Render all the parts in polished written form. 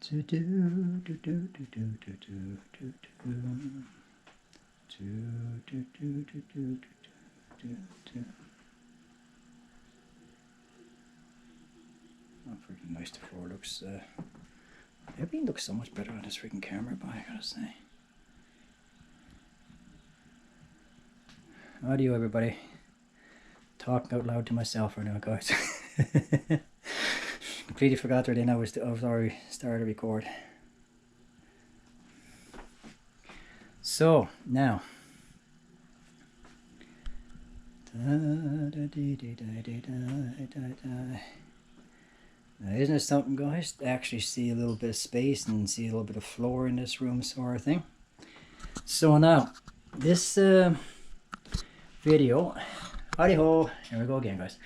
Freaking nice. The floor looks, everything looks so much better on this freaking camera, but I gotta say. Audio, everybody. Talking out loud to myself right now, guys. Completely forgot that I was already started to record. So now, now isn't it something, guys, to actually see a little bit of space and see a little bit of floor in this room, sort of thing. So now this video, howdy ho, here we go again, guys.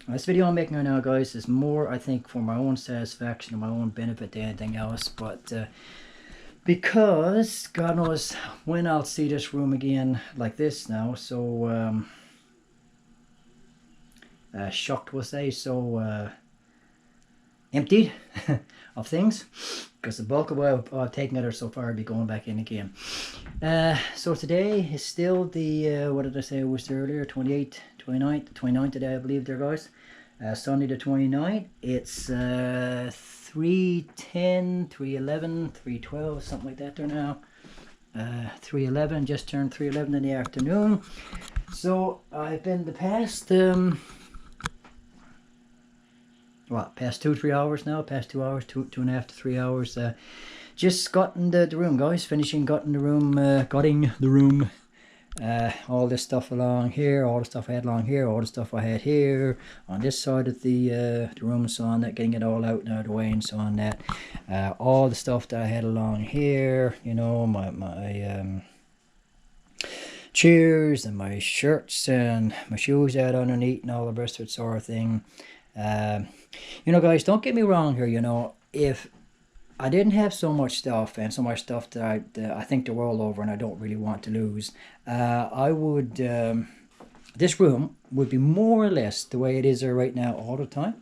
This video I'm making right now, guys, is more, I think, for my own satisfaction and my own benefit than anything else. But because God knows when I'll see this room again like this now. So shocked, we'll say, so emptied of things, because the bulk of what I've taken out so far will be going back in again. So today is still the, what did I say it was earlier, 29th today, I believe there, guys. Sunday the 29th. It's 3:10, 3:11, 3:12, something like that there now. 3:11, just turned 3:11 in the afternoon. So I've been the past, past 2-3 hours now, past 2 hours, 2.5 to 3 hours, just gutting the room, guys, finishing gutting the room, all this stuff along here, all the stuff I had along here, all the stuff I had here, on this side of the room and so on, that, getting it all out now the way and so on that, all the stuff that I had along here, you know, my chairs and my shirts and my shoes out underneath and all the rest of it sort of thing. You know, guys, don't get me wrong here, you know, if I didn't have so much stuff and so much stuff that I think the world over and I don't really want to lose, I would, this room would be more or less the way it is there right now all the time.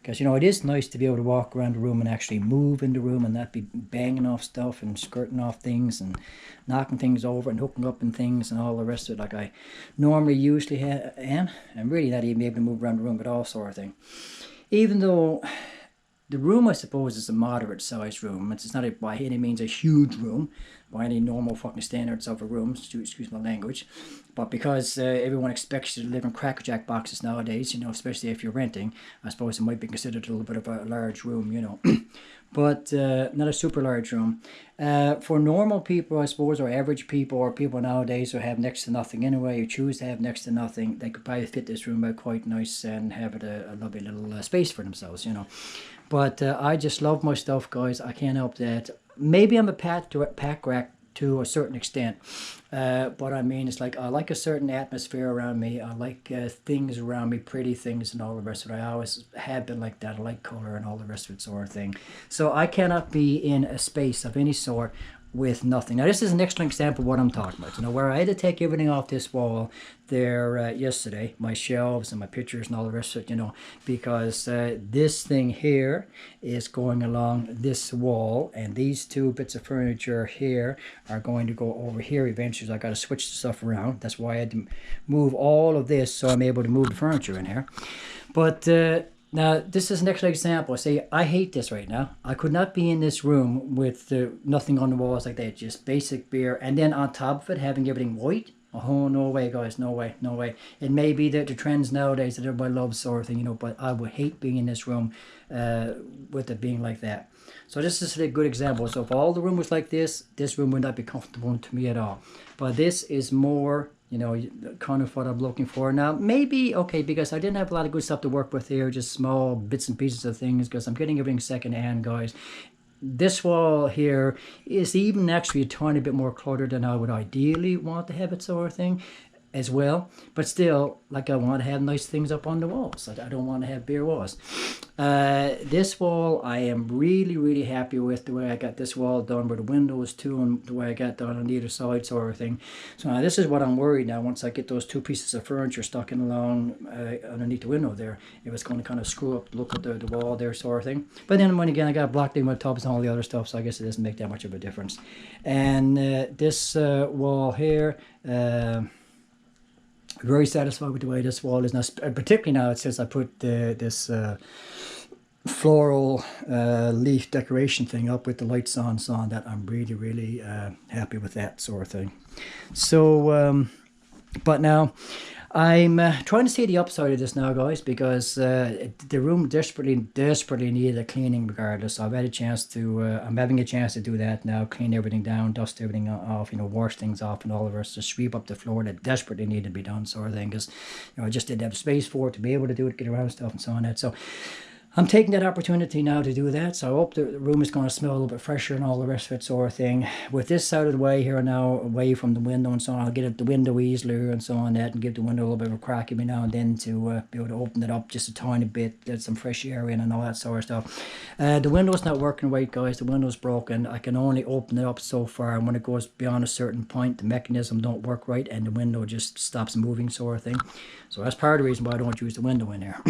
Because, you know, it is nice to be able to walk around the room and actually move in the room and not be banging off stuff and skirting off things and knocking things over and hooking up and things and all the rest of it like I normally usually am. And really not even able to move around the room at all, sort of thing. Even though the room, I suppose, is a moderate sized room. It's not by any means a huge room by any normal fucking standards of a room, excuse my language. But because everyone expects you to live in crackerjack boxes nowadays, you know, especially if you're renting, I suppose it might be considered a little bit of a large room, you know. But not a super large room. For normal people, I suppose, or average people, or people nowadays who have next to nothing anyway, who choose to have next to nothing, they could probably fit this room out quite nice and have it a lovely little space for themselves, you know. But I just love my stuff, guys. I can't help that. Maybe I'm a pack rat to a certain extent. But I mean, it's like I like a certain atmosphere around me. I like things around me, pretty things and all the rest of it. I always have been like that. I like color and all the rest of it sort of thing. So I cannot be in a space of any sort with nothing. Now this is an excellent example of what I'm talking about. You know, where I had to take everything off this wall there yesterday, my shelves and my pictures and all the rest of it, you know, because this thing here is going along this wall, and these two bits of furniture here are going to go over here eventually. So I got to switch the stuff around. That's why I had to move all of this so I'm able to move the furniture in here. But now, this is an excellent example. See, I hate this right now. I could not be in this room with nothing on the walls like that, just basic beer. And then on top of it, having everything white. Oh, no way, guys. No way, no way. It may be the trends nowadays that everybody loves sort of thing, you know, but I would hate being in this room with it being like that. So this is a good example. So if all the room was like this room would not be comfortable to me at all. But this is more, you know, kind of what I'm looking for. Now, maybe, okay, because I didn't have a lot of good stuff to work with here, just small bits and pieces of things, because I'm getting everything secondhand, guys. This wall here is even actually a tiny bit more cluttered than I would ideally want to have it, sort of thing. as well, but still, like, I want to have nice things up on the walls. I don't want to have bare walls. This wall I am really happy with the way I got this wall done, with the windows too, and the way I got done on either side, sort of thing. So now this is what I'm worried now, once I get those two pieces of furniture stuck in along underneath the window there, if it's going to kind of screw up the look of the wall there, sort of thing. But then when again, I got blocked in with tubs and all the other stuff, so I guess it doesn't make that much of a difference. And this wall here, very satisfied with the way this wall is now, particularly now since I put this floral leaf decoration thing up with the lights on, so on that. I'm really happy with that sort of thing. So but now I'm trying to see the upside of this now, guys, because the room desperately needed a cleaning regardless. So I've had a chance to, I'm having a chance to do that now, clean everything down, dust everything off, wash things off and all the rest, to sweep up the floor that desperately needed to be done, sort of thing, because I just didn't have space for it to be able to do it, get around stuff and so on that. So I'm taking that opportunity now to do that, so I hope the room is going to smell a little bit fresher and all the rest of it, sort of thing. With this out of the way here now, away from the window and so on, I'll get at the window easily and so on that, and give the window a little bit of a crack every now and then to be able to open it up just a tiny bit, let some fresh air in and all that sort of stuff. The window's not working right, guys. The window's broken. I can only open it up so far, and when it goes beyond a certain point, the mechanism don't work right and the window just stops moving, sort of thing. So that's part of the reason why I don't use the window in there,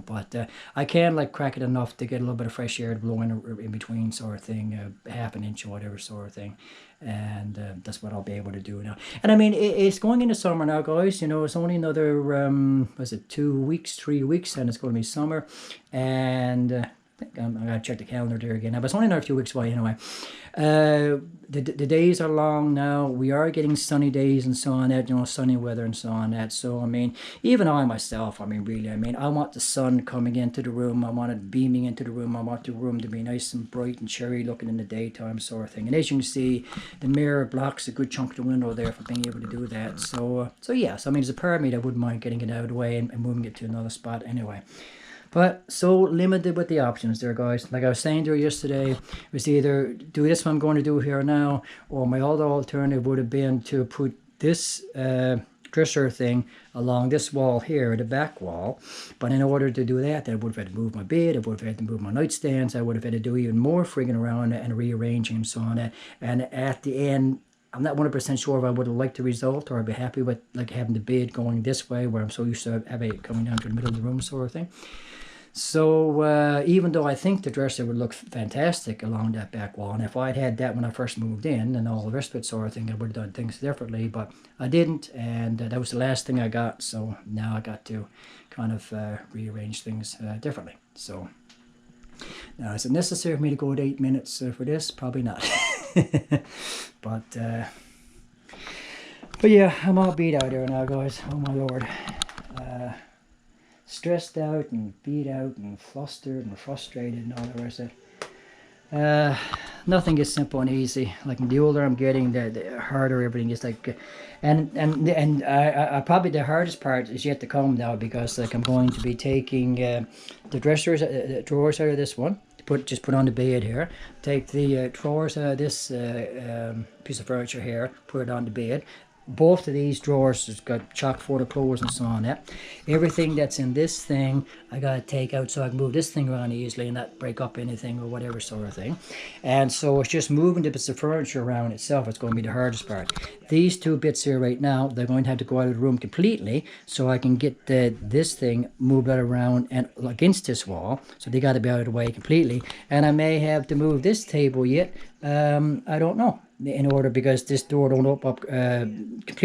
but I can like crack it enough to get a little bit of fresh air to blow in between, sort of thing, half an inch or whatever, sort of thing. And that's what I'll be able to do now. And I mean, it's going into summer now, guys. It's only another, 2 weeks, 3 weeks, and it's going to be summer. And I think I'm going to check the calendar there again now, but it's only another few weeks away anyway. The days are long now. We are getting sunny days and so on that, sunny weather and so on that. So, I mean, even I myself, I want the sun coming into the room. I want it beaming into the room. I want the room to be nice and bright and cheery looking in the daytime, sort of thing. And as you can see, the mirror blocks a good chunk of the window there for being able to do that. So yes, there's a part of me that wouldn't mind getting it out of the way and moving it to another spot anyway. But so limited with the options there, guys. Like I was saying there yesterday, it was either do this what I'm going to do here now, or my other alternative would have been to put this dresser thing along this wall here, the back wall. But in order to do that, I would have had to move my bed, I would have had to move my nightstands, I would have had to do even more frigging around and rearranging and so on. And at the end, I'm not 100% sure if I would have liked the result, or I'd be happy with like having the bed going this way, where I'm so used to having it coming down to the middle of the room, sort of thing. So even though I think the dresser would look fantastic along that back wall, and if I'd had that when I first moved in and all the rest of it, sort of thing, I would have done things differently, but I didn't, and that was the last thing I got. So now I got to kind of rearrange things differently. So now, is it necessary for me to go at 8 minutes for this? Probably not. But yeah, I'm all beat out here now, guys. Oh my lord. Stressed out and beat out and flustered and frustrated and all the rest of it. Nothing is simple and easy. Like the older I'm getting, the harder everything is. Like, and I probably the hardest part is yet to come now, because like I'm going to be taking the drawers out of this one. Just put on the bed here. Take the drawers out of this piece of furniture here. Put it on the bed. Both of these drawers has got chock full of clothes and so on that. Everything that's in this thing I gotta take out so I can move this thing around easily and not break up anything or whatever sort of thing. And so it's just moving the bits of furniture around itself. It's going to be the hardest part. These two bits here right now, they're going to have to go out of the room completely so I can get this thing moved out around and against this wall. So they got to be out of the way completely. And I may have to move this table yet. I don't know. In order, because this door don't open up completely.